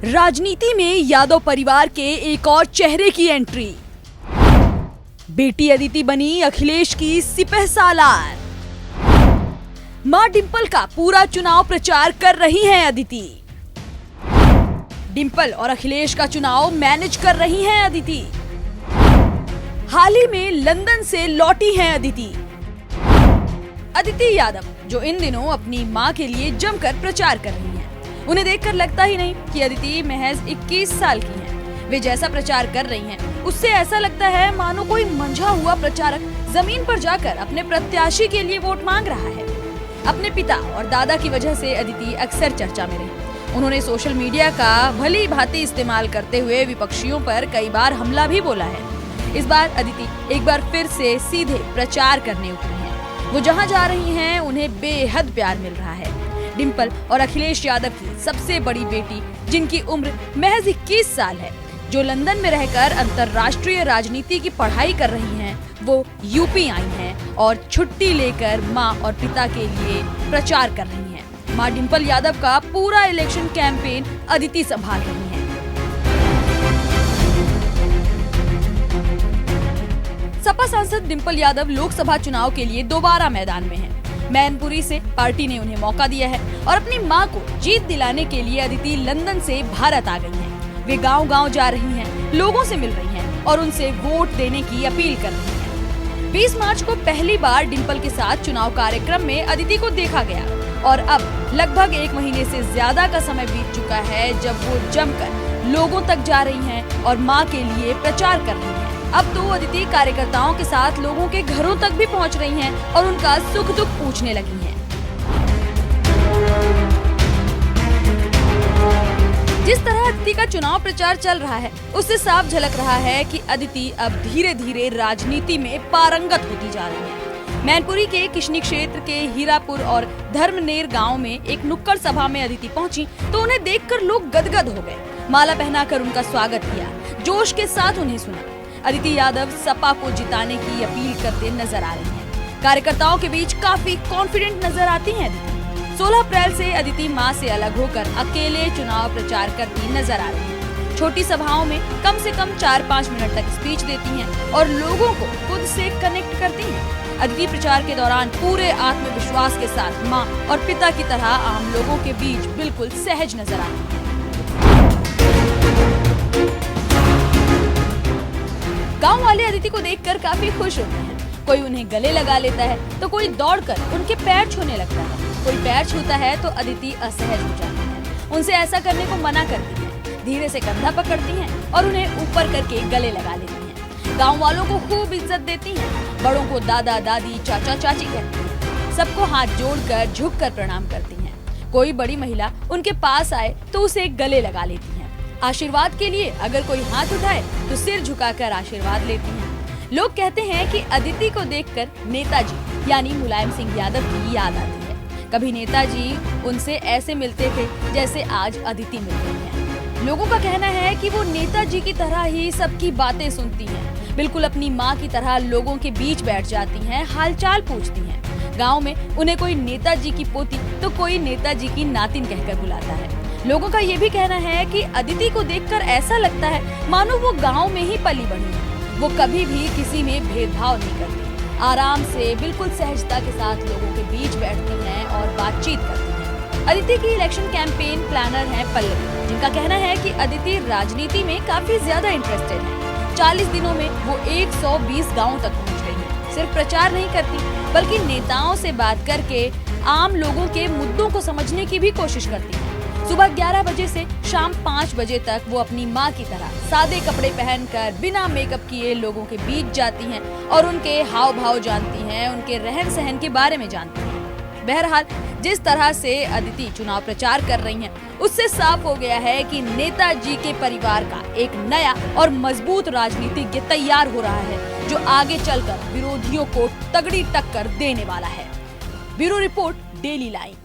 राजनीति में यादव परिवार के एक और चेहरे की एंट्री। बेटी अदिति बनी अखिलेश की सिपहसालार। मां डिंपल का पूरा चुनाव प्रचार कर रही हैं अदिति। डिंपल और अखिलेश का चुनाव मैनेज कर रही हैं अदिति। हाल ही में लंदन से लौटी हैं अदिति। अदिति यादव जो इन दिनों अपनी मां के लिए जमकर प्रचार कर रही हैं। उन्हें देखकर लगता ही नहीं कि अदिति महज 21 साल की हैं। वे जैसा प्रचार कर रही हैं, उससे ऐसा लगता है मानो कोई मंझा हुआ प्रचारक जमीन पर जाकर अपने प्रत्याशी के लिए वोट मांग रहा है। अपने पिता और दादा की वजह से अदिति अक्सर चर्चा में रही। उन्होंने सोशल मीडिया का भली भांति इस्तेमाल करते हुए विपक्षियों पर कई बार हमला भी बोला है। इस बार अदिति एक बार फिर से सीधे प्रचार करने उतरी हैं। वो जहां जा रही हैं, उन्हें बेहद प्यार मिल रहा है। डिंपल और अखिलेश यादव की सबसे बड़ी बेटी, जिनकी उम्र महज 21 साल है, जो लंदन में रहकर अंतर्राष्ट्रीय राजनीति की पढ़ाई कर रही हैं, वो यूपी आई हैं और छुट्टी लेकर मां और पिता के लिए प्रचार कर रही हैं। मां डिंपल यादव का पूरा इलेक्शन कैंपेन अदिति संभाल रही हैं। सपा सांसद डिंपल यादव लोकसभा चुनाव के लिए दोबारा मैदान में हैं। मैनपुरी से पार्टी ने उन्हें मौका दिया है और अपनी मां को जीत दिलाने के लिए अदिति लंदन से भारत आ गई हैं। वे गांव-गांव जा रही हैं, लोगों से मिल रही हैं और उनसे वोट देने की अपील कर रही हैं। 20 मार्च को पहली बार डिंपल के साथ चुनाव कार्यक्रम में अदिति को देखा गया और अब लगभग 1 महीने से ज्यादा का समय बीत चुका है जब वो जमकर लोगों तक जा रही हैं और मां के लिए प्रचार कर रही हैं। अब तो अदिति कार्यकर्ताओं के साथ लोगों के घरों तक भी पहुंच रही हैं और उनका सुख दुख पूछने लगी हैं। जिस तरह अदिति का चुनाव प्रचार चल रहा है, उससे साफ झलक रहा है कि अदिति अब धीरे धीरे राजनीति में पारंगत होती जा रही है। मैनपुरी के किशनी क्षेत्र के हीरापुर और धर्मनेर गांव में एक नुक्कड़ सभा में अदिति पहुंची तो उन्हें देखकर लोग गदगद हो गए। माला पहनाकर उनका स्वागत किया, जोश के साथ उन्हें सुना। अदिति यादव सपा को जिताने की अपील करते नजर आ रही हैं। कार्यकर्ताओं के बीच काफी कॉन्फिडेंट नजर आती हैं अदिति। 16 अप्रैल से अदिति मां से अलग होकर अकेले चुनाव प्रचार करती नजर आ रही हैं। छोटी सभाओं में कम से कम 4-5 मिनट तक स्पीच देती हैं और लोगों को खुद से कनेक्ट करती हैं। अदिति प्रचार के दौरान पूरे आत्मविश्वास के साथ मां और पिता की तरह आम लोगों के बीच बिल्कुल सहज नजर आती हैं। गांव वाले अदिति को देखकर काफी खुश होते हैं। कोई उन्हें गले लगा लेता है तो कोई दौड़कर उनके पैर छूने लगता है। कोई पैर छूता है तो अदिति असहज हो जाती है। उनसे ऐसा करने को मना करती हैं। धीरे से कंधा पकड़ती हैं और उन्हें ऊपर करके गले लगा लेती हैं। गांव वालों को खूब इज्जत देती हैं। बड़ों को दादा दादी चाचा चाची कहती हैं। सबको हाथ जोड़कर झुककर प्रणाम करती हैं। कोई बड़ी महिला उनके पास आए तो उसे गले लगा लेती हैं। आशीर्वाद के लिए अगर कोई हाथ उठाए तो सिर झुकाकर आशीर्वाद लेती हैं। लोग कहते हैं कि अदिति को देखकर नेताजी यानी मुलायम सिंह यादव की याद आती है। कभी नेताजी उनसे ऐसे मिलते थे जैसे आज अदिति मिल रही हैं। लोगों का कहना है कि वो नेताजी की तरह ही सबकी बातें सुनती हैं। बिल्कुल अपनी माँ की तरह लोगों के बीच बैठ जाती हैं, हालचाल पूछती हैं। गाँव में उन्हें कोई नेताजी की पोती तो कोई नेताजी की नातिन कहकर बुलाता है। लोगों का ये भी कहना है कि अदिति को देखकर ऐसा लगता है मानो वो गांव में ही पली बढ़ी है। वो कभी भी किसी में भेदभाव नहीं करती। आराम से बिल्कुल सहजता के साथ लोगों के बीच बैठती हैं और बातचीत करती हैं। अदिति की इलेक्शन कैंपेन प्लानर हैं पल्लवी, जिनका कहना है कि अदिति राजनीति में काफी ज्यादा इंटरेस्टेड है। 40 दिनों में वो 120 गाँव तक पहुँच गई है। सिर्फ प्रचार नहीं करती बल्कि नेताओं से बात करके आम लोगों के मुद्दों को समझने की भी कोशिश करती है। सुबह 11 बजे से शाम 5 बजे तक वो अपनी माँ की तरह सादे कपड़े पहनकर बिना मेकअप किए लोगों के बीच जाती हैं और उनके हाव भाव जानती हैं, उनके रहन सहन के बारे में जानती हैं। बहरहाल जिस तरह से अदिति चुनाव प्रचार कर रही हैं, उससे साफ हो गया है कि नेताजी के परिवार का एक नया और मजबूत राजनीतिज्ञ तैयार हो रहा है, जो आगे चलकर विरोधियों को तगड़ी टक्कर देने वाला है। Bureau report, daily line.